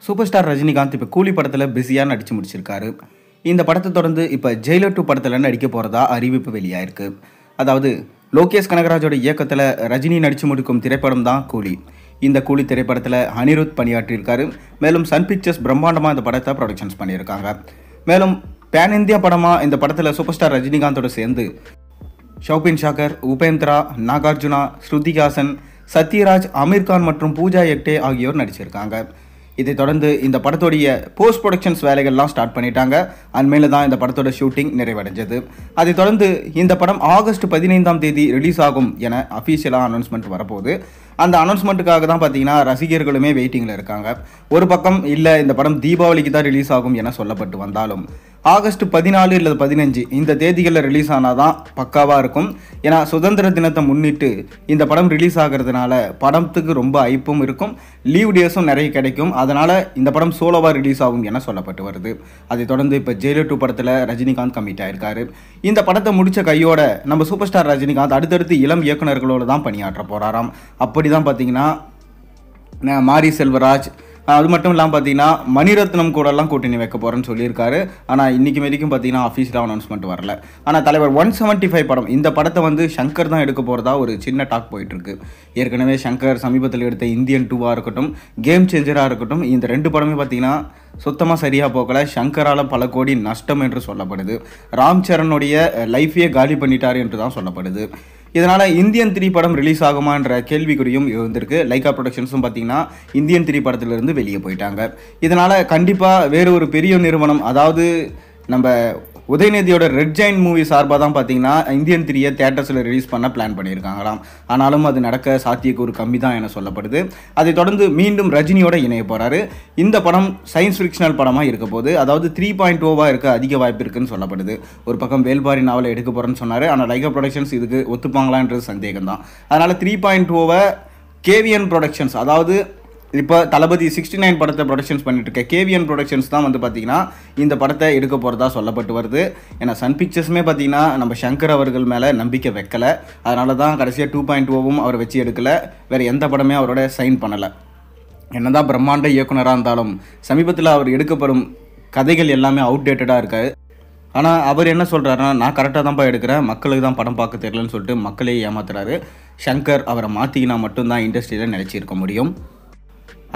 Super star Rajinikanth இப்போ கூலி படத்தில் பிஸியாக நடித்து முடிச்சிருக்காரு. இந்த படத்தை தொடர்ந்து இப்போ ஜெயிலர் 2 படத்தில் நடிக்க போகிறதா அறிவிப்பு வெளியாயிருக்கு. அதாவது லோகேஷ் கனகராஜோட இயக்கத்தில் ரஜினி நடித்து முடிக்கும் திரைப்படம் தான் கூலி. இந்த கூலி திரைப்படத்தில் அனிருத் பணியாற்றியிருக்காரு. மேலும் சன் பிக்சர்ஸ் பிரம்மாண்டமாக இந்த படத்தை ப்ரொடக்ஷன்ஸ் பண்ணியிருக்காங்க. மேலும் பேன் இந்தியா படமாக இந்த படத்தில் சூப்பர் ஸ்டார் ரஜினிகாந்தோடு சேர்ந்து ஷௌபின் ஷாக்கர், உபேந்திரா, நாகார்ஜுனா, ஸ்ருதிஹாசன், சத்யராஜ், அமீர்கான் மற்றும் பூஜா ஹெக்டே ஆகியோர் நடிச்சிருக்காங்க. இதைத் தொடர்ந்து இந்த படத்தோடைய போஸ்ட் ப்ரொடக்ஷன்ஸ் வேலைகள்லாம் ஸ்டார்ட் பண்ணிட்டாங்க. அண்மையில் தான் இந்த படத்தோட ஷூட்டிங் நிறைவடைஞ்சது. அதைத் தொடர்ந்து இந்த படம் ஆகஸ்ட் 15ஆம் தேதி ரிலீஸ் ஆகும் என அஃபீஷியலாக அனௌன்ஸ்மெண்ட் வரப்போகுது. அந்த அனௌன்ஸ்மெண்ட்டுக்காக தான் பார்த்தீங்கன்னா ரசிகர்களுமே வெயிட்டிங்கில் இருக்காங்க. ஒரு பக்கம் இல்லை இந்த படம் தீபாவளிக்கு தான் ரிலீஸ் ஆகும் என சொல்லப்பட்டு வந்தாலும் ஆகஸ்ட் 14 இல்லை 15 இந்த தேதிகளில் ரிலீஸ் ஆனால் தான் பக்காவாக இருக்கும். ஏன்னா சுதந்திர தினத்தை முன்னிட்டு இந்த படம் ரிலீஸ் ஆகிறதுனால படத்துக்கு ரொம்ப ஐப்பும் இருக்கும், லீவ் டேஸும் நிறைய கிடைக்கும். அதனால் இந்த படம் சோலோவாக ரிலீஸ் ஆகும் என சொல்லப்பட்டு வருது. அதைத் தொடர்ந்து இப்போ ஜெயிலர் 2 படத்தில் ரஜினிகாந்த் கமிட் ஆயிருக்காரு. இந்த படத்தை முடித்த கையோட நம்ம சூப்பர் ஸ்டார் ரஜினிகாந்த் அடுத்தடுத்து இளம் இயக்குநர்களோடு தான் பணியாற்ற போகிறாராம். அப்படி தான் பார்த்தீங்கன்னா மாரி செல்வராஜ், அது மட்டும் இல்லாமல் பார்த்தீங்கன்னா மணிரத்னம் கூடலாம் கூட்டணி வைக்க போகிறேன்னு சொல்லியிருக்காரு. ஆனால் இன்றைக்கி வரைக்கும் பார்த்தீங்கன்னா அஃபீஷியலாக அனௌன்ஸ்மெண்ட் வரல. ஆனால் தலைவர் 175 படம் இந்த படத்தை வந்து சங்கர் தான் எடுக்க போகிறதா ஒரு சின்ன டாக் போயிட்டுருக்கு. ஏற்கனவே சங்கர் சமீபத்தில் எடுத்த இந்தியன் 2வாக இருக்கட்டும், கேம் சேஞ்சராக இருக்கட்டும், இந்த 2 படமே பார்த்தீங்கன்னா சுத்தமாக சரியாக போகலை. சங்கரால் பல கோடி நஷ்டம் என்று சொல்லப்படுது. ராம் சரணுடைய லைஃபையே காலி பண்ணிட்டார் என்று தான் சொல்லப்படுது. இதனால் இந்தியன் 3 படம் ரிலீஸ் ஆகுமான்ற கேள்விக்குறியும் இருந்திருக்கு. லைகா ப்ரொடக்ஷன்ஸும் பார்த்தீங்கன்னா இந்தியன் 3 படத்திலிருந்து வெளியே போயிட்டாங்க. இதனால் கண்டிப்பாக வேறு ஒரு பெரிய நிறுவனம், அதாவது நம்ம உதயநிதியோட ரெட் ஜெயிண்ட் மூவி சார்பாக தான் பார்த்தீங்கன்னா இந்தியன் 3 தியேட்டர்ஸில் ரிலீஸ் பண்ண பிளான் பண்ணியிருக்காங்களாம். ஆனாலும் அது நடக்க சாத்தியக்கூறு கம்மி தான் என சொல்லப்படுது. அதைத் தொடர்ந்து மீண்டும் ரஜினியோட இணைய போகிறாரு. இந்த படம் சயின்ஸ் ஃபிக்ஷனல் படமாக இருக்க போது, அதாவது 3.0 இருக்க அதிக வாய்ப்பு இருக்குன்னு சொல்லப்படுது. ஒரு பக்கம் வேல்பாரி நாவலை எடுக்க போகிறேன்னு சொன்னார். ஆனால் லைகா ப்ரொடக்ஷன்ஸ் இதுக்கு ஒத்துப்பாங்களான்றது சந்தேகம் தான். அதனால் 3.0 கேவிஎன் ப்ரொடக்ஷன்ஸ், அதாவது இப்போ தளபதி 69 படத்தை ப்ரொடக்ஷன்ஸ் பண்ணிட்டு இருக்க கேவிஎன் ப்ரொடக்ஷன்ஸ் தான் வந்து பார்த்தீங்கன்னா இந்த படத்தை எடுக்க போகிறதா சொல்லப்பட்டு வருது. ஏன்னா சன் பிக்சர்ஸுமே பார்த்தீங்கன்னா நம்ம சங்கர் அவர்கள் மேலே நம்பிக்கை வைக்கலை. அதனால தான் கடைசியாக 2.0வும் அவர் வச்சு எடுக்கலை. வேறு எந்த படமே அவரோட சைன் பண்ணலை. என்னதான் பிரம்மாண்ட இயக்குனராக இருந்தாலும் சமீபத்தில் அவர் எடுக்கப்படும் கதைகள் எல்லாமே அவுடேட்டடாக இருக்காது. ஆனால் அவர் என்ன சொல்கிறாருன்னா, நான் கரெக்டாக தான்ப்பா எடுக்கிறேன், மக்களுக்கு தான் படம் பார்க்க தெரியலன்னு சொல்லிட்டு மக்களே ஏமாத்துறாரு. சங்கர் அவரை மாற்றிக்கினா மட்டும்தான் இண்டஸ்ட்ரியில் நிலைச்சிருக்க முடியும்.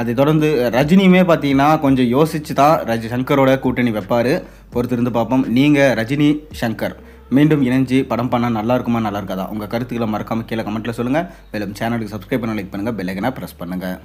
அதை தொடர்ந்து ரஜினியுமே பார்த்தீங்கன்னா கொஞ்சம் யோசித்து தான் சங்கரோட கூட்டணி வைப்பார். பொறுத்திருந்து பார்ப்போம். நீங்கள் ரஜினி சங்கர் மீண்டும் இணைஞ்சு படம் பண்ணால் நல்லா இருக்குமா நல்லா இருக்காதா? உங்கள் கருத்துக்களை மறக்காமல் கீழே கமெண்ட்டில் சொல்லுங்கள். மேலும் சேனலுக்கு சப்ஸ்கிரைப் பண்ண, லைக் பண்ணுங்கள், பெல் ஐக்கனை ப்ரெஸ் பண்ணுங்கள்.